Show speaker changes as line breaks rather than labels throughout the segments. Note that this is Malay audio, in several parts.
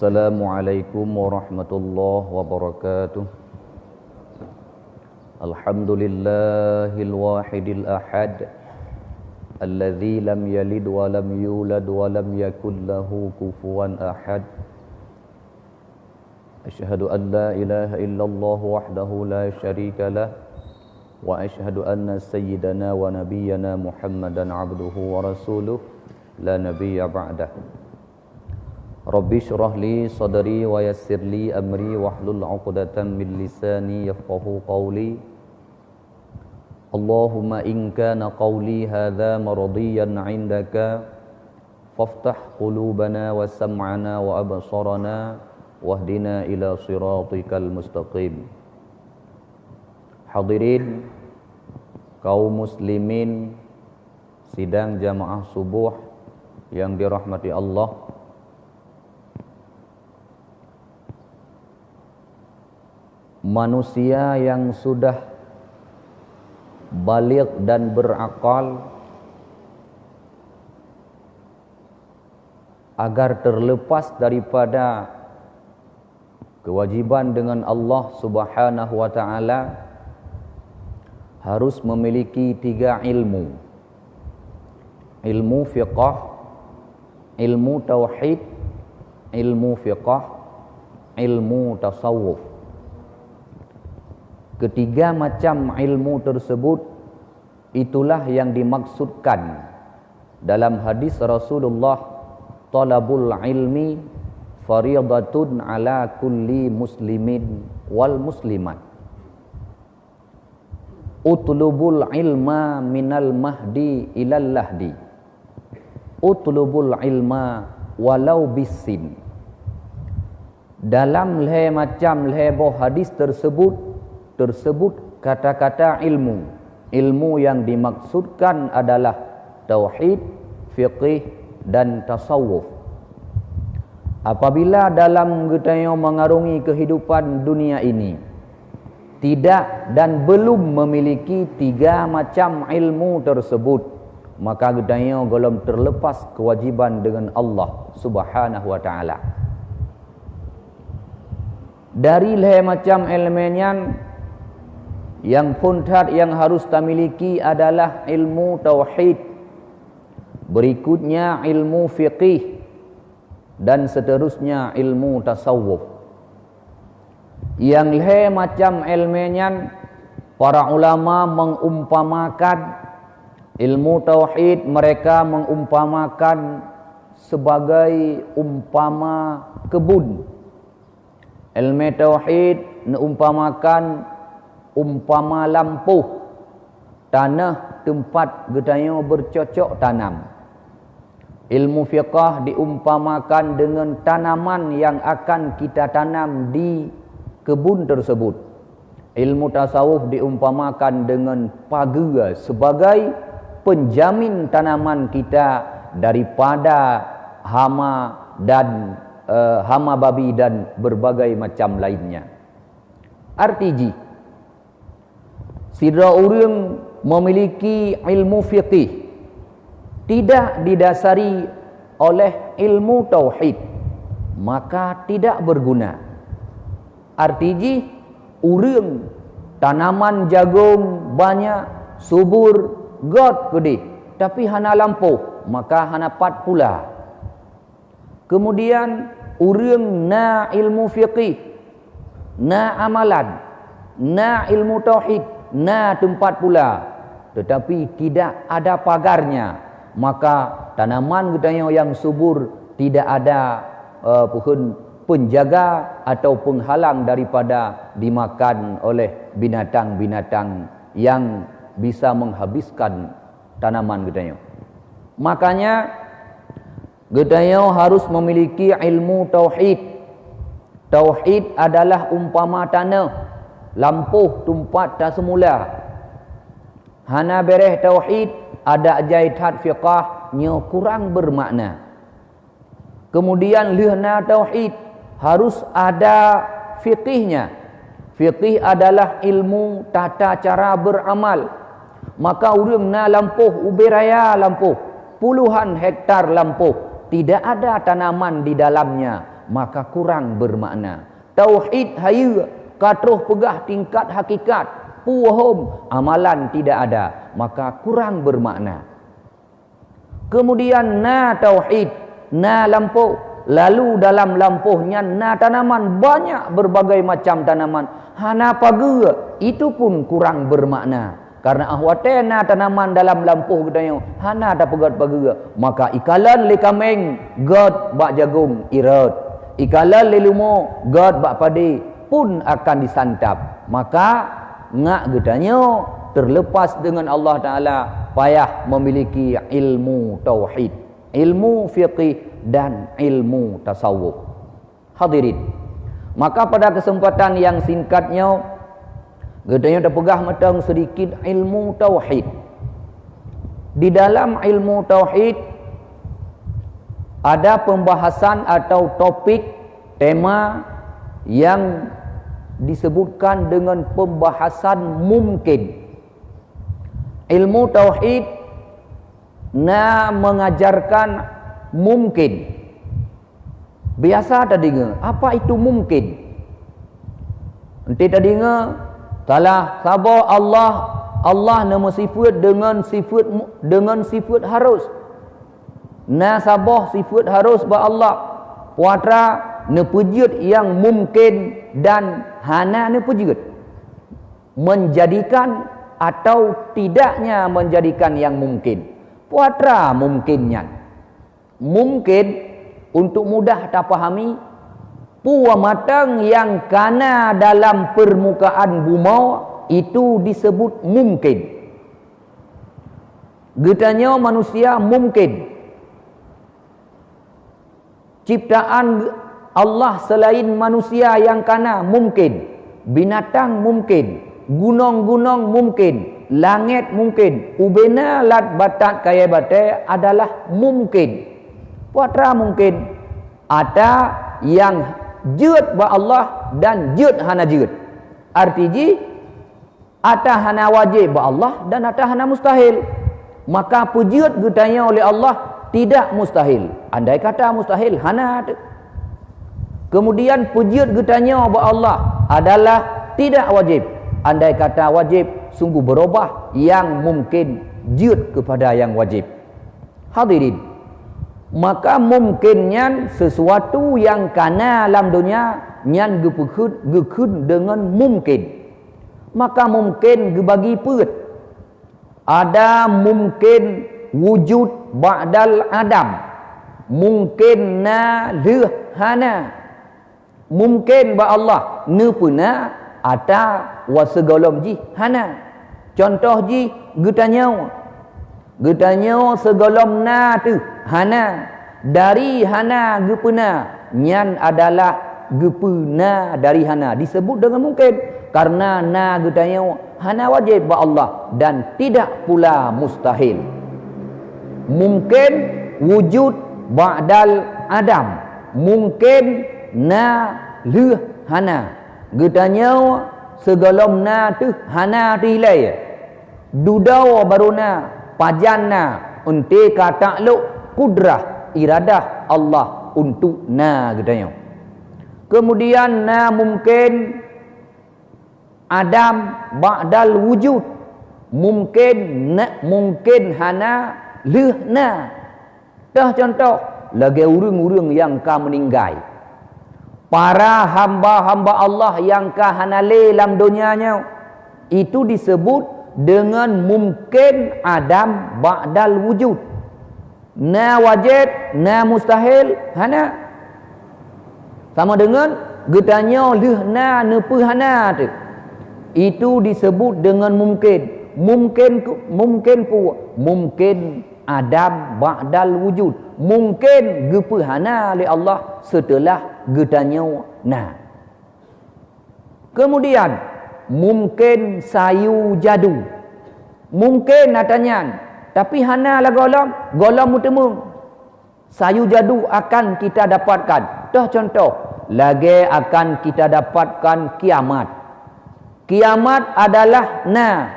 Assalamualaikum warahmatullahi wabarakatuh. Alhamdulillahil wahidil ahad alladzi lam yalid wa lam yulad wa lam yakul lahu kufuwan ahad. Asyhadu an la ilaha illallah wahdahu la syarika lah wa asyhadu anna sayyidana wa nabiyyana Muhammadan abduhu wa rasuluh la nabiyya ba'dah. Rabbi syrah li sadri wa yassir li amri wahlul 'uqdatam min lisani yafqahu qawli. Allahumma in kana qawli hadza mardiyan 'indaka faftah qulubana wa sam'ana wa absarana wahdina ila siratikal mustaqim. Hadirin kaum muslimin sidang jamaah subuh yang dirahmati Allah, manusia yang sudah baligh dan berakal agar terlepas daripada kewajiban dengan Allah Subhanahu wa taala harus memiliki 3 ilmu. Ilmu fiqh, ilmu tauhid, ilmu fiqh, ilmu tasawuf. Ketiga macam ilmu tersebut itulah yang dimaksudkan dalam hadis Rasulullah, talabul ilmi fariidatun ala kulli muslimin wal muslimat. Utlubul ilma minal mahdi ilal lahdi. Utlubul ilma walau bisin. Dalam macam hadis tersebut kata-kata ilmu yang dimaksudkan adalah tauhid, fiqih dan tasawuf. Apabila dalam kita mengarungi kehidupan dunia ini tidak dan belum memiliki 3 macam ilmu tersebut, maka kita belum terlepas kewajiban dengan Allah Subhanahu wa taala. Dari macam ilmunya yang puncak yang harus kita miliki adalah ilmu tauhid. Berikutnya ilmu fiqih dan seterusnya ilmu tasawuf. Yang macam ilmunya para ulama mengumpamakan ilmu tauhid, mereka mengumpamakan sebagai umpama kebun. Ilmu tauhid mengumpamakan umpama lampuh, tanah tempat gedanya bercocok tanam. Ilmu fiqah diumpamakan dengan tanaman yang akan kita tanam di kebun tersebut. Ilmu tasawuf diumpamakan dengan pagar sebagai penjamin tanaman kita daripada hama dan hama babi dan berbagai macam lainnya. Artinya sira orang memiliki ilmu fiqih tidak didasari oleh ilmu tauhid, maka tidak berguna. Artinya orang tanaman jagung banyak, subur, got gede, tapi hana lampu, maka hana pat pula. Kemudian orang na ilmu fiqih, na amalan, na ilmu tauhid, na tempat pula, tetapi tidak ada pagarnya, maka tanaman gedanya yang subur tidak ada pohon penjaga atau penghalang daripada dimakan oleh binatang-binatang yang bisa menghabiskan tanaman gedanya. Makanya gedanya harus memiliki ilmu tauhid. Tauhid adalah umpama tanah, lampuh tempat tak semula. Hana bereh tauhid ada jaitat fiqahnya kurang bermakna. Kemudian lihna tauhid harus ada fiqihnya. Fiqih adalah ilmu tata cara beramal. Maka urang na lampuh uberaya lampuh, puluhan hektar lampuh, tidak ada tanaman di dalamnya, maka kurang bermakna. Tauhid hayu katruh pegah tingkat hakikat, puhum amalan tidak ada, maka kurang bermakna. Kemudian na tauhid, na lampu, lalu dalam lampuhnya na tanaman, banyak berbagai macam tanaman. Hana paga, itu pun kurang bermakna. Karena ahwatena tanaman dalam lampuh katanya, hana ada pegat-pegat. Maka ikalan le kameng, god bak jagung irat. Ikalan le lumo, god bak padi pun akan disantap. Maka ngak katanya terlepas dengan Allah Ta'ala, payah memiliki ilmu tauhid, ilmu fiqih dan ilmu tasawuf. Hadirin, maka pada kesempatan yang singkatnya, katanya dah pegah matang sedikit ilmu tauhid. Di dalam ilmu tauhid ada pembahasan atau topik, tema yang disebutkan dengan pembahasan mungkin. Ilmu tauhid na mengajarkan mungkin. Biasa tak dengar, apa itu mungkin? Nanti tak dengar, salah sabar Allah nama sifat dengan sifat harus. Na sabah sifat harus ba Allah. Puatra ne pujud yang mungkin dan hana ne pujud. Menjadikan atau tidaknya menjadikan yang mungkin. Puatra mungkinnya. Mungkin untuk mudah tak fahami, puwa matang yang kana dalam permukaan bumi itu disebut mungkin. Getanya manusia mungkin. Ciptaan Allah selain manusia yang kana mungkin. Binatang mungkin. Gunung-gunung mungkin. Langit mungkin. Ubena lat batak kaya batai adalah mungkin. Puatra mungkin. Ada yang jut ba Allah dan jut hana jut. Artinya ada hana wajib ba Allah dan ada hana mustahil. Maka pujud getanya oleh Allah tidak mustahil. Andai kata mustahil hana. Kemudian pujud getanya ba Allah adalah tidak wajib. Andai kata wajib sungguh berubah yang mungkin jut kepada yang wajib. Hadirin, maka mungkinnya sesuatu yang kana dalam dunia nyan gekun dengan mungkin. Maka mungkin gebagi put. Ada mungkin wujud ba'dal adam. Mungkin na lehana. Mungkin ba Allah ne puna ata wa segolom ji hana. Contoh ji getanya segolom na tu hana. Dari hana gepuna nyan adalah gepuna dari hana, disebut dengan mungkin karena na getanya hana wajib ba Allah dan tidak pula mustahil. Mungkin wujud ba'dal adam, mungkin na leh hana. Getanya segolom na tu hana rilai. Dudau baruna pajanna unti ka takluk kudrah iradah Allah untuk na getanya. Kemudian na mungkin adam ba'dal wujud, mungkin hana lehna. Dah contoh lagi urang-urang yang ka meninggal, para hamba-hamba Allah yang ka hanale dalam dunianya, itu disebut dengan mungkin adam ba'dal wujud. Na wajib, na mustahil hana. Sama dengan getanya lehna nepe hana tu. Itu disebut dengan mungkin. Mungkin adam ba'dal wujud. Mungkin gepehana oleh Allah setelah getanya na. Kemudian mungkin sayu jadu. Mungkin natanya, tapi hana lah golong mutemu. Sayu jadu akan kita dapatkan. Dah contoh, lagi akan kita dapatkan kiamat. Kiamat adalah na.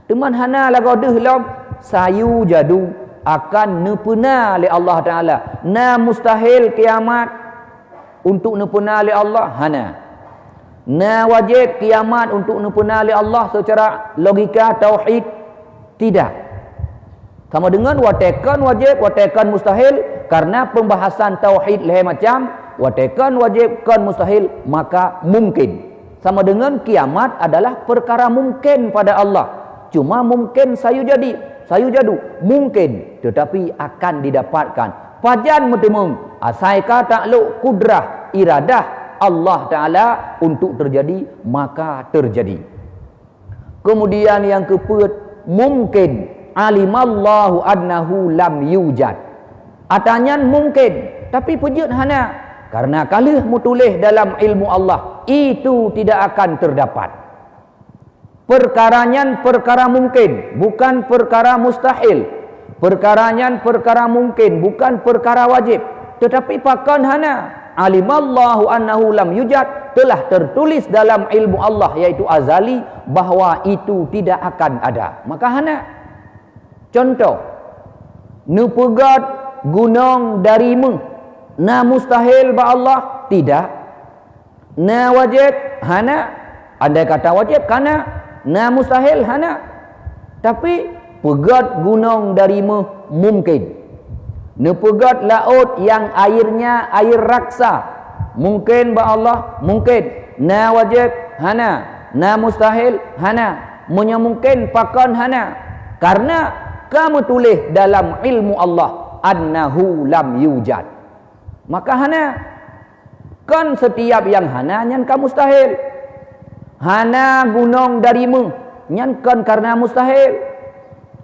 Teman hana lagu dehlam sayu jadu akan nepena oleh Allah Taala. Na mustahil kiamat. untuk nepena oleh Allah, hana. Na wajib kiamat untuk nepena oleh Allah secara logika tauhid, tidak. Sama dengan watekan wajib, watekan mustahil, karena pembahasan tauhid lain macam, watekan wajib kan mustahil, maka mungkin. Sama dengan kiamat adalah perkara mungkin pada Allah. Cuma mungkin sayu jadu, mungkin, tetapi akan didapatkan. Pajan metemung, asaika takluk kudrah, iradah Allah Ta'ala untuk terjadi, maka terjadi. Kemudian yang keempat, mungkin alimallahu annahu lam yujad. Atanyan mungkin, tapi pejut hana, karena kalau mutulih dalam ilmu Allah, itu tidak akan terdapat. Perkaranya perkara mungkin, bukan perkara mustahil. Perkaranya perkara mungkin, bukan perkara wajib. Tetapi pakan hana, alimallahu annahu lam yujad, telah tertulis dalam ilmu Allah, yaitu azali, bahawa itu tidak akan ada. Maka hana. Contoh, nupegat gunung dari mu, na mustahil ba Allah, tidak. Na wajib, hana. Andai kata wajib, kana. Na mustahil, hana. Tapi pegat gunung dari mu, mungkin. Nepegat laut yang airnya air raksa, mungkin ba Allah, mungkin. Na wajib, hana. Na mustahil, hana. Munya mungkin pakan hana, karena kamu tulis dalam ilmu Allah annahu lam yujad, maka hana. Kan setiap yang hana nyan ka mustahil. Hana gunung darimu nyan kan karena mustahil.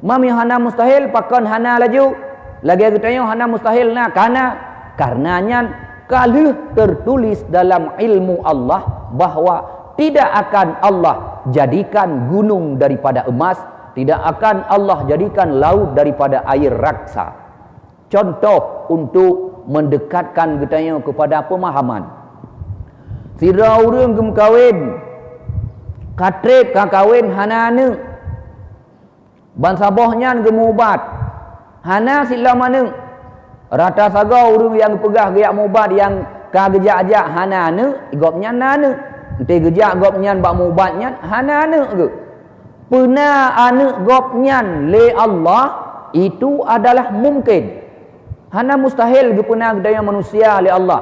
Mami hana mustahil pakan hana laju. Lagi kita hana mustahil na karena nyan kalau tertulis dalam ilmu Allah bahawa tidak akan Allah jadikan gunung daripada emas, tidak akan Allah jadikan laut daripada air raksa. Contoh untuk mendekatkan kita kepada pemahaman. Sira urang gem kawin, katrep ka kawin hanane. Ban sabohnya gem ubat. Hana sila mana? Rata saga urang yang pegah geyak mubat yang ka gejak-ajak hanane, gopnya nane. Ente gejak gopnya bak mubatnya hanane ke? Pena ane gopnyan le Allah itu adalah mungkin. Hana mustahil ke pena daya manusia le Allah.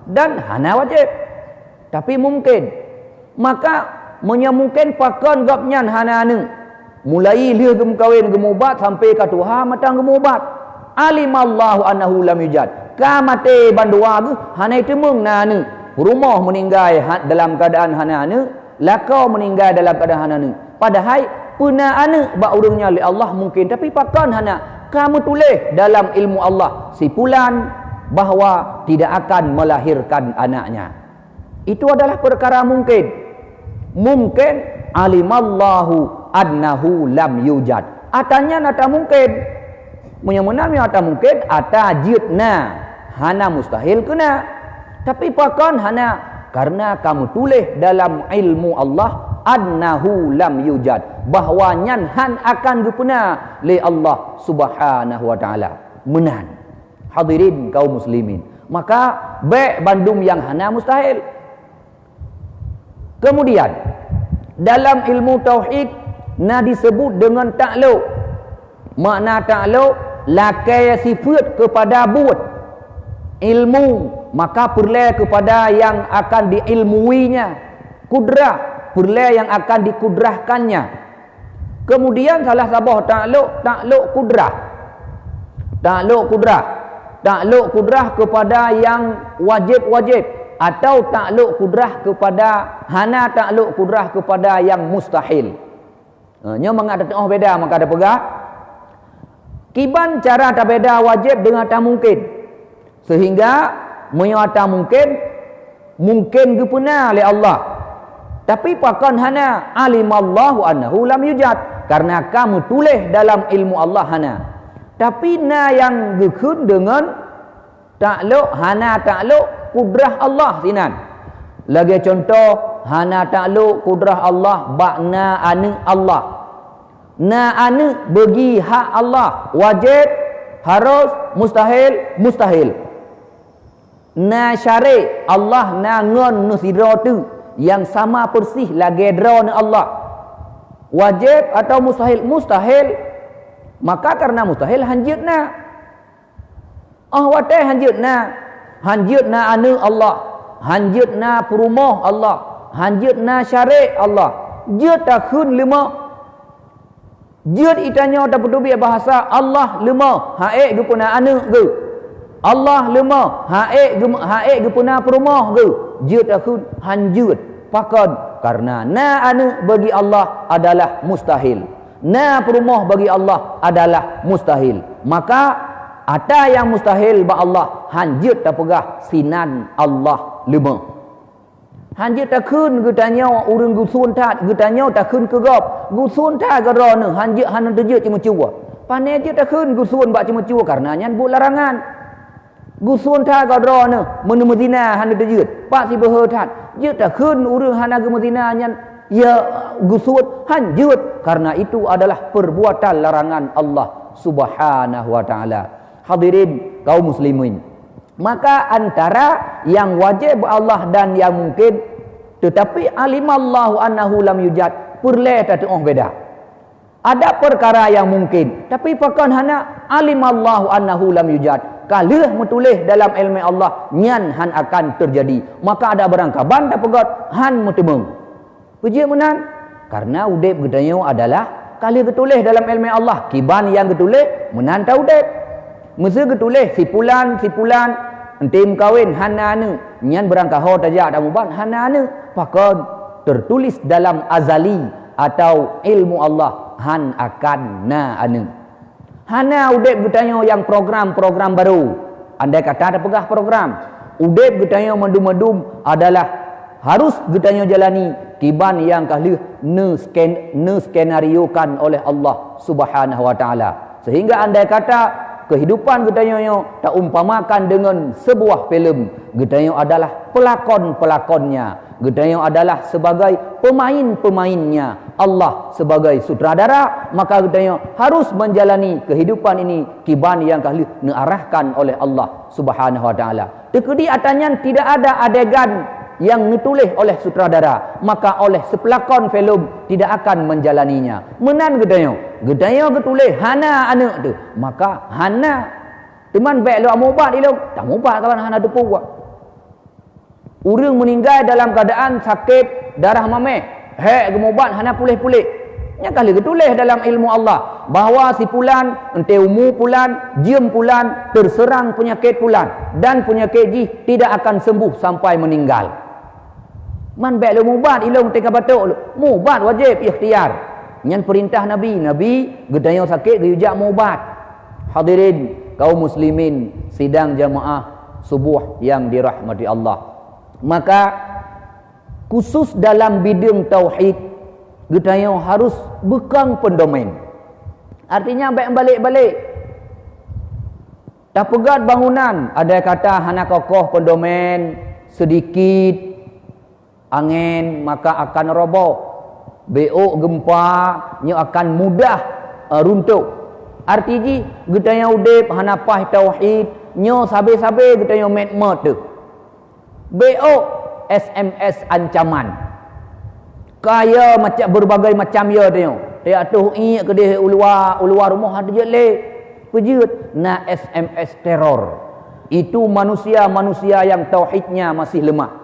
Dan hana wajib. Tapi mungkin. Maka menyamungkin pakan gopnyan hana ane. Mulai lia gem kawin gemubat sampai ke Tuhan matang gemubat. Alimallahu annahu lam yujad. Ka mate bandua ke hana itu mung nane. Rumah meninggal dalam keadaan hana ane, lakau meninggal dalam keadaan hana ane. Padahal puna anak bak urangnya oleh Allah mungkin, tapi pakan hana kamu tulis dalam ilmu Allah sipulan bahawa tidak akan melahirkan anaknya. Itu adalah perkara mungkin. Mungkin alimallahu annahu lam yujad. Atanya nata mungkin. Menyamunami ata mungkin, ata jidna. Hana mustahil kena. Tapi pakan hana karena kamu tulis dalam ilmu Allah annahu lam yujad, bahawa nyanhan akan gupuna li Allah subhanahu wa ta'ala. Menan. Hadirin kaum muslimin. Maka baik bandum yang hana mustahil. Kemudian dalam ilmu tauhid na disebut dengan takluk. Makna takluk lakai sifat kepada buat ilmu, maka perle kepada yang akan diilmuinya. Kudrah perle yang akan dikudrahkannya. Kemudian salah sabah takluk kudrah. Takluk kudrah kepada yang wajib-wajib, atau takluk kudrah kepada hana takluk kudrah kepada yang mustahil. Nya mengada tengah beda maka ada pegah. Kiban cara tak beda wajib dengan tak mungkin. Sehingga menyata mungkin gepuna oleh Allah. Tapi pakan hana alimallahu annahu lam yujad, karena kamu tulis dalam ilmu Allah hana. Tapi na yang gekun dengan takluk hana takluk kudrah Allah sinan. Lagi contoh hana takluk kudrah Allah bakna anu Allah. Na anu bagi hak Allah, wajib, harus, mustahil.
na syarek Allah na ngon nu sidra tu yang sama persih lagi dra ni Allah. Wajib atau mustahil? Mustahil. Maka karena mustahil hanjit na. Watai hanjit na. Hanjit na anu Allah. Hanjit na perumah Allah. Hanjit na syarek Allah. Jut tak khun lima. Jut itanya tak peduli bahasa Allah lima. Haik ge puna anu ge. Allah lima. Haik ge puna perumah ge. Jut tak khun hanjut. Pakon karena na anu bagi Allah adalah mustahil. Na perumah bagi Allah adalah mustahil. Maka ada yang mustahil ba Allah hanjut tak pegah sinan Allah lima. Hanjut tak khun ge tanya urang gu sun tat ge tanya tak khun ke gop. Gu sun ta ge ro ne hanjut han tejut cuma cua. Pane je tak khun gu sun ba cuma cua karena nyan bu larangan. Gu sun ta ge ro ne mun Madinah han tejut. Pak si behe tat. Je tak khun urang han ge Madinah nyan ya gu sun hanjut karena itu adalah perbuatan larangan Allah Subhanahu wa taala. Hadirin kaum muslimin. Maka antara yang wajib Allah dan yang mungkin, tetapi alimallahu annahu lam yujad, perle tak beda. Ada perkara yang mungkin, tapi pakan hana alimallahu annahu lam yujad. Kalau metulis dalam ilmu Allah nyan han akan terjadi, maka ada barang kaban tak pegat han mutemeng. Puji menan karena udep gedanyo adalah kalau getulis dalam ilmu Allah, kiban yang getulis menan ta udep. Mesti getulis sipulan entim kawin hana anu nyan berangkah ho tajak dak muban hana anu pakon tertulis dalam azali atau ilmu Allah han akan na anu. Hana udep getanyo yang program-program baru. Andai kata ada pegah program, udep getanyo medum-medum adalah harus getanyo jalani kiban yang kahli ne skenario kan oleh Allah Subhanahu wa taala. Sehingga andai kata kehidupan getanyo tak umpamakan dengan sebuah filem. Getanyo adalah pelakon-pelakonnya. Getanyo adalah sebagai pemain-pemainnya. Allah sebagai sutradara. Maka getanyo harus menjalani kehidupan ini kiban yang kahli diarahkan oleh Allah Subhanahu wa taala. Tekedi atanya tidak ada adegan yang ditulis oleh sutradara, maka oleh sepelakon filem tidak akan menjalaninya. Menan gedanyo getulis hana anak tu, maka hana teman baik lu mubat ilmu tak mubat kawan hana depu buat. Urang meninggal dalam keadaan sakit darah mameh, gemubat hana pulih-pulih. Nya kali getulis dalam ilmu Allah bahawa si pulan ente umu pulan jiem pulan terserang penyakit pulan dan penyakit ji tidak akan sembuh sampai meninggal. Man baik lu mubat ilmu teka batuk lu. Mubat wajib ikhtiar. Nyan perintah Nabi gedanyo sakit diujak mubat. Hadirin kaum muslimin sidang jamaah subuh yang dirahmati Allah. Maka khusus dalam bidang tauhid gedanyo harus bekang pendomen. Artinya baik balik-balik. Tak pegat bangunan, ada kata hana kokoh pendomen sedikit angin maka akan roboh. Beok gempa nyo akan mudah runtuh. Artinya getanyo udep hanapah tauhid nyo sabe-sabe getanyo met-met tu. Beok SMS ancaman. Kaya macam berbagai macam ya tengok. Dia tuh ke dia ulua rumah ada je le. Pejut na SMS teror. Itu manusia-manusia yang tauhidnya masih lemah.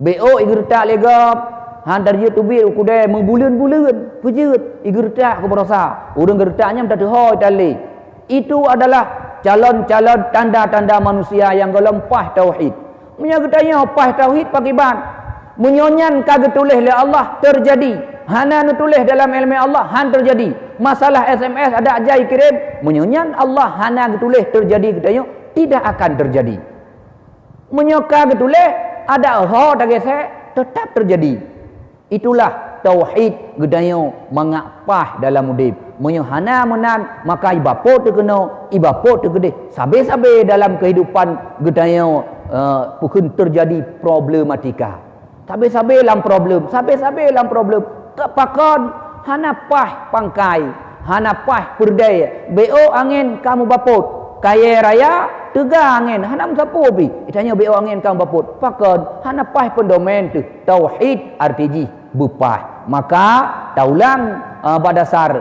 BO igertak legap hantar je tubir ukudai membulan-bulan pejut igertak ke berasa urang gertaknya minta tuhoi tali. Itu adalah calon-calon tanda-tanda manusia yang gelempah tauhid. Menyagetanya pah tauhid pakiban menyonyan kaget tulis oleh Allah terjadi. Hana nutulis dalam ilmu Allah han terjadi. Masalah SMS ada ajai kirim menyonyan Allah hana getulis terjadi getanyo tidak akan terjadi. Menyoka getulis ada ho tak gesek tetap terjadi. Itulah tauhid gedanyo mengapah dalam udip. Menyohana menan maka ibapo terkena ibapo tergede. Sabe-sabe dalam kehidupan gedanyo pukun terjadi problematika. Sabe-sabe dalam problem. Kepakon hana pah pangkai, hana pah perdaya. BO angin kamu bapot. Kaya raya tegar angin hana sapu pi itanya be angin kang baput pakon hana pai pendomen tu tauhid RTG bepai maka taulang berdasar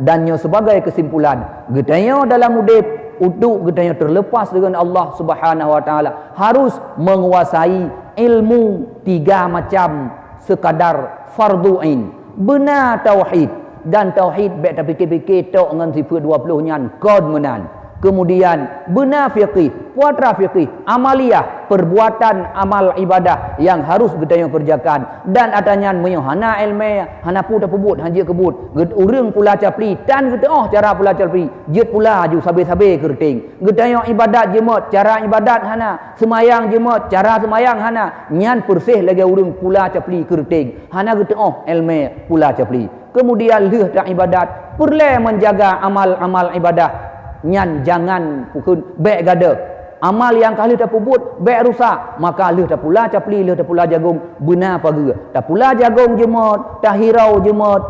dannya sebagai kesimpulan getanya dalam udip untuk getanya terlepas dengan Allah Subhanahu wa taala harus menguasai ilmu 3 macam sekadar fardu ain benar tauhid dan tauhid baik tak fikir-fikir tok dengan sifat 20 nyan kod menan kemudian benar fiqih puatra fiqih amaliyah perbuatan amal ibadah yang harus kita kerjakan dan adanya hana ilmu hana pun pebut hanja kebut urang pula capli dan kita cara pula capli jet pula ju sabe-sabe kerting kita ibadat jemot cara ibadat hana semayang jemot cara semayang hana nyan persih lagi urang pula capli kerting hana kita ilmu pula capli kemudian leh tak ibadat perlu menjaga amal-amal ibadah nyan jangan pukul baik gada amal yang kali dah pubut baik rusak maka leh dah pula capli leh dah pula jagung benar pagi dah pula jagung jemot dah hirau jemot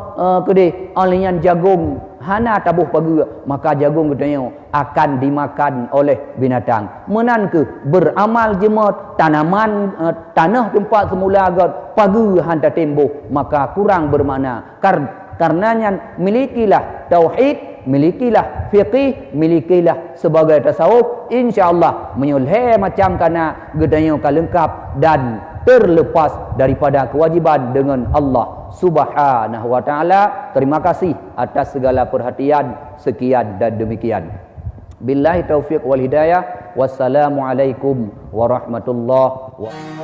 kedai olian jagung hana tabuh pagi maka jagung gedanya akan dimakan oleh binatang menan ke beramal jemot tanaman tanah tempat semula agak pagi hantar tembuh maka kurang bermakna karenanya milikilah tauhid milikilah fiqih milikilah sebagai tasawuf insyaallah menyulhe macam kana gedanya lengkap dan terlepas daripada kewajiban dengan Allah Subhanahu wa taala. Terima kasih atas segala perhatian. Sekian dan demikian. Billahi taufiq wal hidayah. Wassalamualaikum warahmatullahi wabarakatuh.